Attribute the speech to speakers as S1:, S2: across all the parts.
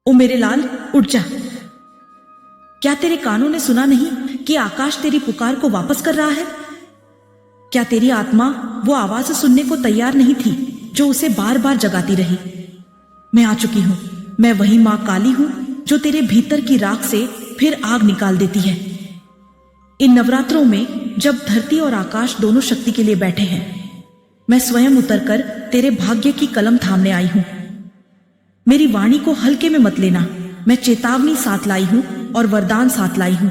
S1: ओ मेरे लाल, उठ जा। क्या तेरे कानों ने सुना नहीं कि आकाश तेरी पुकार को वापस कर रहा है? क्या तेरी आत्मा वो आवाज सुनने को तैयार नहीं थी जो उसे बार बार जगाती रही? मैं आ चुकी हूं। मैं वही मां काली हूं जो तेरे भीतर की राख से फिर आग निकाल देती है। इन नवरात्रों में जब धरती और आकाश दोनों शक्ति के लिए बैठे हैं, मैं स्वयं उतरकर तेरे भाग्य की कलम थामने आई हूं। मेरी वाणी को हल्के में मत लेना। मैं चेतावनी साथ लाई हूं और वरदान साथ लाई हूं।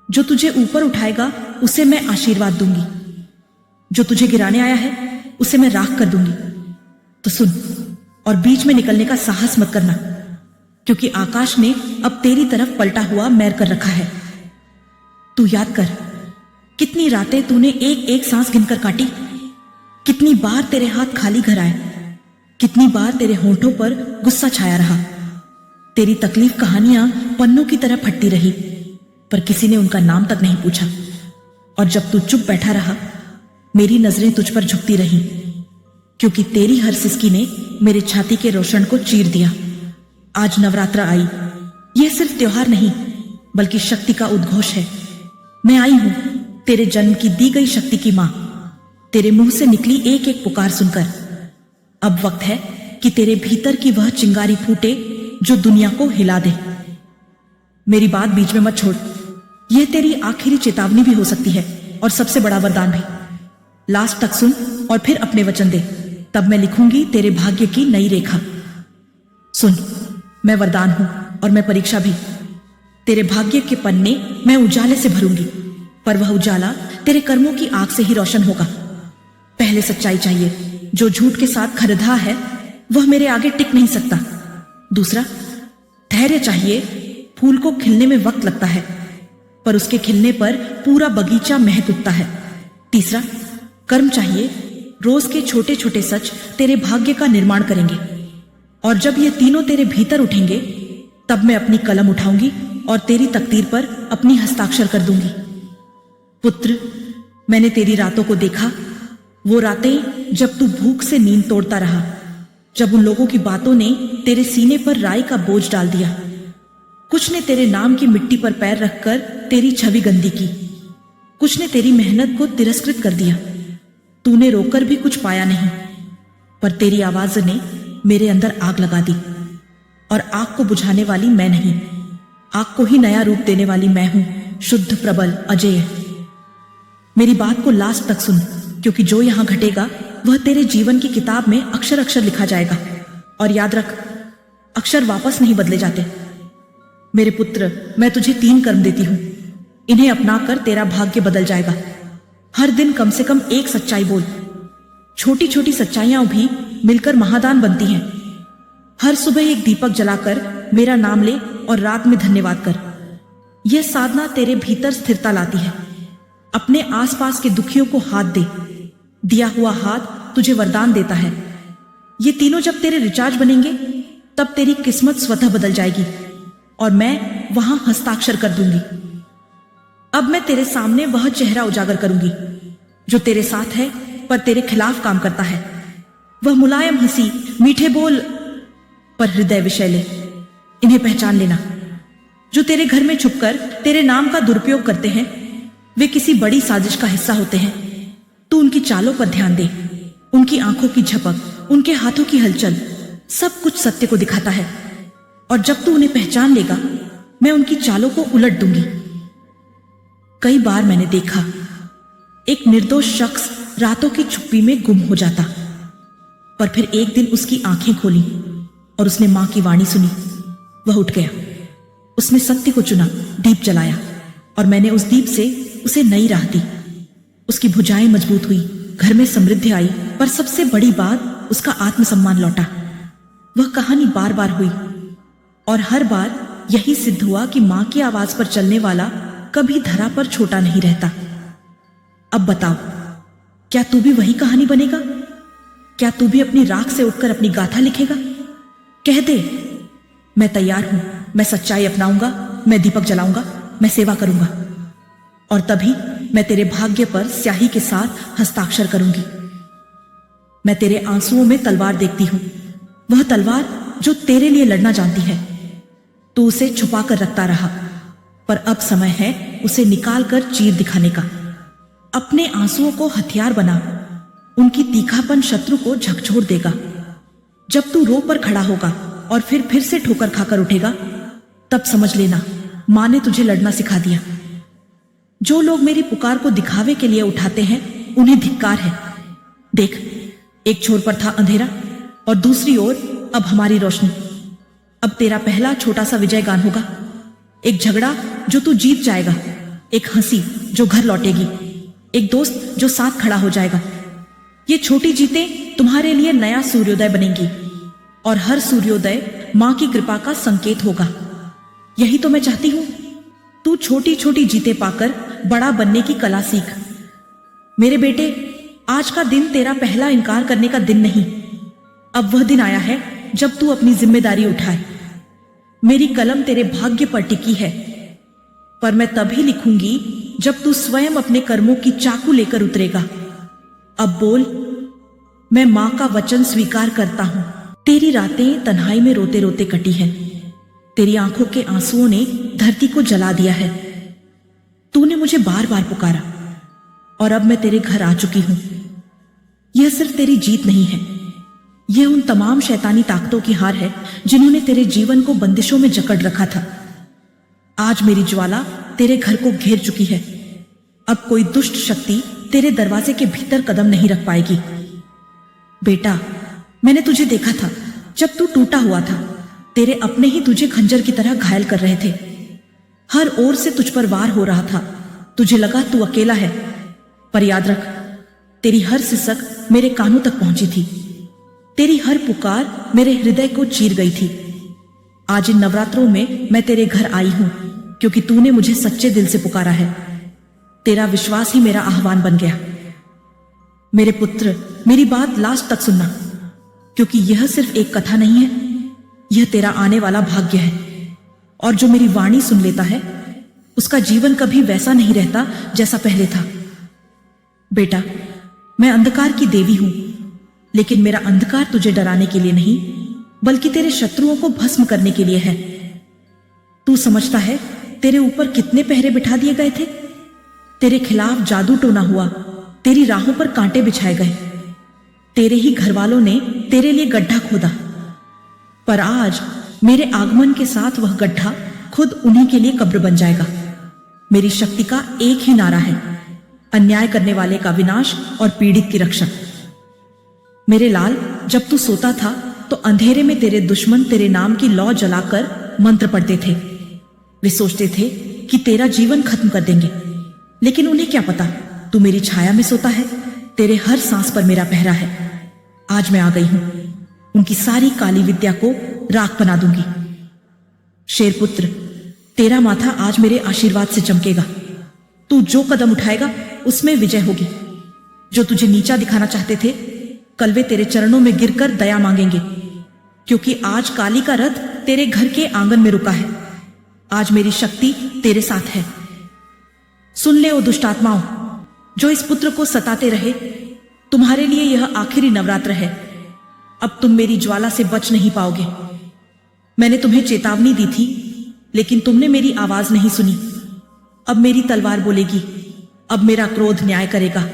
S1: जो तुझे ऊपर उठाएगा उसे मैं आशीर्वाद दूंगी, जो तुझे गिराने आया है उसे मैं राख कर दूंगी। तो सुन और बीच में निकलने का साहस मत करना, क्योंकि आकाश ने अब तेरी तरफ पलटा हुआ मैर कर रखा है। तू याद कर, कितनी रातें तूने एक एक सांस गिनकर काटी, कितनी बार तेरे हाथ खाली घर आए, कितनी बार तेरे होंठों पर गुस्सा छाया रहा। तेरी तकलीफ कहानियां पन्नों की तरह फटती रही, पर किसी ने उनका नाम तक नहीं पूछा। और जब तू चुप बैठा रहा, मेरी नजरें तुझ पर झुकती रही, क्योंकि तेरी हर सिसकी ने मेरे छाती के रोशन को चीर दिया। आज नवरात्र आई। यह सिर्फ त्योहार नहीं, बल्कि शक्ति का उद्घोष है। मैं आई हूं तेरे जन्म की दी गई शक्ति की मां, तेरे मुंह से निकली एक एक पुकार सुनकर। अब वक्त है कि तेरे भीतर की वह चिंगारी फूटे जो दुनिया को हिला दे। मेरी बात बीच में मत छोड़। यह तेरी आखिरी चेतावनी भी हो सकती है और सबसे बड़ा वरदान भी। लास्ट तक सुन और फिर अपने वचन दे, तब मैं लिखूंगी तेरे भाग्य की नई रेखा। सुन, मैं वरदान हूं और मैं परीक्षा भी। तेरे भाग्य के पन्ने मैं उजाले से भरूंगी, पर वह उजाला तेरे कर्मों की आग से ही रोशन होगा। पहले सच्चाई चाहिए। जो झूठ के साथ खरधा है वह मेरे आगे टिक नहीं सकता। दूसरा, धैर्य चाहिए। फूल को खिलने में वक्त लगता है, पर उसके खिलने पर पूरा बगीचा महक उठता है। तीसरा, कर्म चाहिए। रोज के छोटे छोटे सच तेरे भाग्य का निर्माण करेंगे, और जब ये तीनों तेरे भीतर उठेंगे, तब मैं अपनी कलम उठाऊंगी और तेरी तकदीर पर अपनी हस्ताक्षर कर दूंगी। पुत्र, मैंने तेरी रातों को देखा, वो रातें जब तू भूख से नींद तोड़ता रहा, जब उन लोगों की बातों ने तेरे सीने पर राई का बोझ डाल दिया। कुछ ने तेरे नाम की मिट्टी पर पैर रखकर तेरी छवि गंदी की, कुछ ने तेरी मेहनत को तिरस्कृत कर दिया। तूने रोकर भी कुछ पाया नहीं, पर तेरी आवाज ने मेरे अंदर आग लगा दी। और आग को बुझाने वाली मैं नहीं, आग को ही नया रूप देने वाली मैं हूं, शुद्ध, प्रबल, अजेय। मेरी बात को लास्ट तक सुन, क्योंकि जो यहां घटेगा वह तेरे जीवन की किताब में अक्षर अक्षर लिखा जाएगा। और याद रख, अक्षर वापस नहीं बदले जाते। मेरे पुत्र, मैं तुझे 3 कर्म देती हूं। इन्हें अपनाकर तेरा भाग्य बदल जाएगा। हर दिन कम से कम एक सच्चाई बोल। छोटी छोटी सच्चाइयां भी मिलकर महादान बनती हैं। हर सुबह एक दीपक जलाकर मेरा नाम ले और रात में धन्यवाद कर। यह साधना तेरे भीतर स्थिरता लाती है। अपने आसपास के दुखियों को हाथ दे। दिया हुआ हाथ तुझे वरदान देता है। ये तीनों जब तेरे रिचार्ज बनेंगे, तब तेरी किस्मत स्वतः बदल जाएगी और मैं वहां हस्ताक्षर कर दूंगी। अब मैं तेरे सामने वह चेहरा उजागर करूंगी जो तेरे साथ है पर तेरे खिलाफ काम करता है। वह मुलायम हंसी, मीठे बोल, पर हृदय विषैले। इन्हें पहचान लेना। जो तेरे घर में छुपकर तेरे नाम का दुरुपयोग करते हैं, वे किसी बड़ी साजिश का हिस्सा होते हैं। तू उनकी चालों पर ध्यान दे। उनकी आंखों की झपक, उनके हाथों की हलचल, सब कुछ सत्य को दिखाता है। और जब तू उन्हें पहचान लेगा, मैं उनकी चालों को उलट दूंगी। कई बार मैंने देखा एक निर्दोष शख्स रातों की चुप्पी में गुम हो जाता, पर फिर एक दिन उसकी आंखें खोली और उसने मां की वाणी सुनी। वह उठ गया। उसने सत्य को चुना, दीप जलाया, और मैंने उस दीप से उसे नई राह दी। उसकी भुजाएं मजबूत हुई, घर में समृद्धि आई, पर सबसे बड़ी बात, उसका आत्मसम्मान लौटा। वह कहानी बार बार हुई और हर बार यही सिद्ध हुआ कि मां की आवाज पर चलने वाला कभी धरा पर छोटा नहीं रहता। अब बताओ, क्या तू भी वही कहानी बनेगा? क्या तू भी अपनी राख से उठकर अपनी गाथा लिखेगा? कह दे, मैं तैयार हूं, मैं सच्चाई अपनाऊंगा, मैं दीपक जलाऊंगा, मैं सेवा करूंगा, और तभी मैं तेरे भाग्य पर स्याही के साथ हस्ताक्षर करूंगी। मैं तेरे आंसुओं में तलवार देखती हूं, वह तलवार जो तेरे लिए लड़ना जानती है। तू उसे छुपा कर रखता रहा, पर अब समय है उसे निकाल कर चीर दिखाने का। अपने आंसुओं को हथियार बना, उनकी तीखापन शत्रु को झकझोर देगा। जब तू रो पर खड़ा होगा और फिर से ठोकर खाकर उठेगा, तब समझ लेना मां ने तुझे लड़ना सिखा दिया। जो लोग मेरी पुकार को दिखावे के लिए उठाते हैं, उन्हें धिक्कार है। देख, एक छोर पर था अंधेरा और दूसरी ओर अब हमारी रोशनी। अब तेरा पहला छोटा सा विजय गान होगा, एक झगड़ा जो तू जीत जाएगा, एक हंसी जो घर लौटेगी, एक दोस्त जो साथ खड़ा हो जाएगा। ये छोटी जीतें तुम्हारे लिए नया सूर्योदय बनेंगी और हर सूर्योदय मां की कृपा का संकेत होगा। यही तो मैं चाहती हूं। तू छोटी छोटी जीतें पाकर बड़ा बनने की कला सीख। मेरे बेटे, आज का दिन तेरा पहला इनकार करने का दिन नहीं। अब वह दिन आया है जब तू अपनी जिम्मेदारी उठाए। मेरी कलम तेरे भाग्य पर टिकी है, पर मैं तभी लिखूंगी जब तू स्वयं अपने कर्मों की चाकू लेकर उतरेगा। अब बोल, मैं मां का वचन स्वीकार करता हूं। तेरी रातें तन्हाई में रोते रोते कटी हैं। तेरी आंखों के आंसुओं ने धरती को जला दिया है। तूने मुझे बार बार पुकारा और अब मैं तेरे घर आ चुकी हूं। यह सिर्फ तेरी जीत नहीं है, यह उन तमाम शैतानी ताकतों की हार है जिन्होंने तेरे जीवन को बंदिशों में जकड़ रखा था। आज मेरी ज्वाला तेरे घर को घेर चुकी है। अब कोई दुष्ट शक्ति तेरे दरवाजे के भीतर कदम नहीं रख पाएगी। बेटा, मैंने तुझे देखा था जब तू टूटा हुआ था। तेरे अपने ही तुझे खंजर की तरह घायल कर रहे थे। हर ओर से तुझ पर वार हो रहा था। तुझे लगा तू अकेला है, पर याद रख, तेरी हर सिसक मेरे कानों तक पहुंची थी। तेरी हर पुकार मेरे हृदय को चीर गई थी। आज इन नवरात्रों में मैं तेरे घर आई हूं क्योंकि तूने मुझे सच्चे दिल से पुकारा है। तेरा विश्वास ही मेरा आह्वान बन गया। मेरे पुत्र, मेरी बात लास्ट तक सुनना, क्योंकि यह सिर्फ एक कथा नहीं है, यह तेरा आने वाला भाग्य है। और जो मेरी वाणी सुन लेता है, उसका जीवन कभी वैसा नहीं रहता जैसा पहले था। बेटा, मैं अंधकार की देवी हूं, लेकिन मेरा अंधकार तुझे डराने के लिए नहीं, बल्कि तेरे शत्रुओं को भस्म करने के लिए है। तू समझता है तेरे ऊपर कितने पहरे बिठा दिए गए थे? तेरे खिलाफ जादू टोना हुआ, तेरी राहों पर कांटे बिछाए गए। तेरे ही घर वालों ने तेरे लिए गड्ढा खोदा, पर आज मेरे आगमन के साथ वह गड्ढा खुद उन्हीं के लिए कब्र बन जाएगा। मेरी शक्ति का एक ही नारा है, अन्याय करने वाले का विनाश और पीड़ित की रक्षा। मेरे लाल, जब तू सोता था तो अंधेरे में तेरे दुश्मन तेरे नाम की लौ जलाकर मंत्र पढ़ते थे। वे सोचते थे कि तेरा जीवन खत्म कर देंगे, लेकिन उन्हें क्या पता तू मेरी छाया में सोता है। तेरे हर सांस पर मेरा पहरा है। आज मैं आ गई हूं, उनकी सारी काली विद्या को राख बना दूंगी। शेरपुत्र, तेरा माथा आज मेरे आशीर्वाद से चमकेगा। तू जो कदम उठाएगा उसमें विजय होगी। जो तुझे नीचा दिखाना चाहते थे, कल वे तेरे चरणों में गिरकर दया मांगेंगे, क्योंकि आज काली का रथ तेरे घर के आंगन में रुका है। आज मेरी शक्ति तेरे साथ है। सुन ले ओ दुष्टात्माओं, जो इस पुत्र को सताते रहे, तुम्हारे लिए यह आखिरी नवरात्र है। अब तुम मेरी ज्वाला से बच नहीं पाओगे। मैंने तुम्हें चेतावनी दी थी, लेकिन तुमने मेरी आवाज नहीं सुनी। अब मेरी तलवार बोलेगी, अब मेरा क्रोध न्याय करेगा।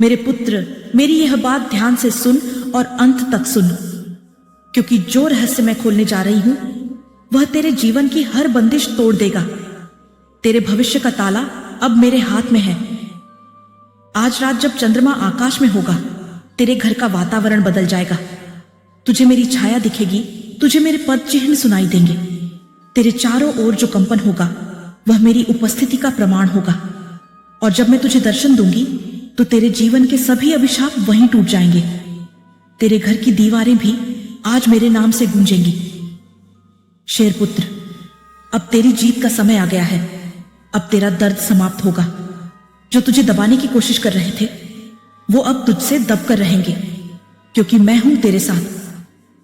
S1: मेरे पुत्र, मेरी यह बात ध्यान से सुन और अंत तक सुन, क्योंकि जो रहस्य मैं खोलने जा रही हूं, वह तेरे जीवन की हर बंदिश तोड़ देगा। तेरे भविष्य का ताला अब मेरे हाथ में है। आज रात जब चंद्रमा आकाश में होगा, तेरे घर का वातावरण बदल जाएगा। तुझे मेरी छाया दिखेगी, तुझे मेरे पद चिन्ह सुनाई देंगे। तेरे चारों ओर जो कंपन होगा, वह मेरी उपस्थिति का प्रमाण होगा। और जब मैं तुझे दर्शन दूंगी, तो तेरे जीवन के सभी अभिशाप वहीं टूट जाएंगे। तेरे घर की दीवारें भी आज मेरे नाम से गूंजेंगी। शेरपुत्र, अब तेरी जीत का समय आ गया है। अब तेरा दर्द समाप्त होगा। जो तुझे दबाने की कोशिश कर रहे थे, वो अब तुझसे दबकर रहेंगे, क्योंकि मैं हूं तेरे साथ।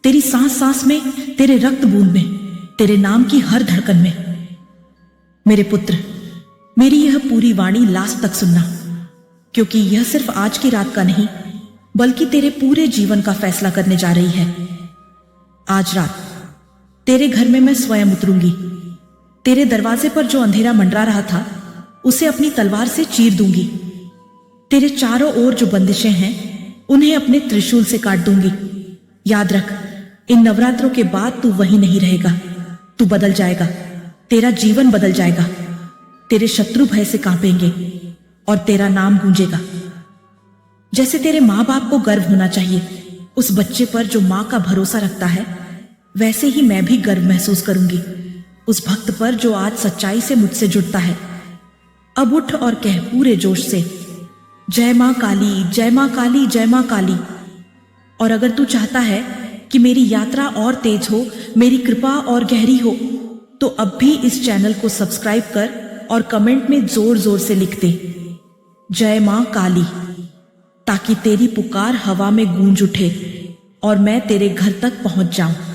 S1: तेरी सांस सांस में, तेरे रक्त बूंद में, तेरे नाम की हर धड़कन में। मेरे पुत्र, मेरी यह पूरी वाणी लास्ट तक सुनना, क्योंकि यह सिर्फ आज की रात का नहीं, बल्कि तेरे पूरे जीवन का फैसला करने जा रही है। आज रात तेरे घर में मैं स्वयं उतरूंगी। तेरे दरवाजे पर जो अंधेरा मंडरा रहा था उसे अपनी तलवार से चीर दूंगी। तेरे चारों ओर जो बंदिशें हैं उन्हें अपने त्रिशूल से काट दूंगी। याद रख, इन नवरात्रों के बाद तू वही नहीं रहेगा। तू बदल जाएगा, तेरा जीवन बदल जाएगा। तेरे शत्रु भय से कांपेंगे और तेरा नाम गूंजेगा। जैसे तेरे माँ बाप को गर्व होना चाहिए उस बच्चे पर जो माँ का भरोसा रखता है, वैसे ही मैं भी गर्व महसूस करूंगी उस भक्त पर जो आज सच्चाई से मुझसे जुड़ता है। अब उठ और कह पूरे जोश से, जय मां काली, जय मां काली, जय मां काली। और अगर तू चाहता है कि मेरी यात्रा और तेज हो, मेरी कृपा और गहरी हो, तो अब भी इस चैनल को सब्सक्राइब कर और कमेंट में जोर जोर से लिख दे, जय मां काली, ताकि तेरी पुकार हवा में गूंज उठे और मैं तेरे घर तक पहुंच जाऊं।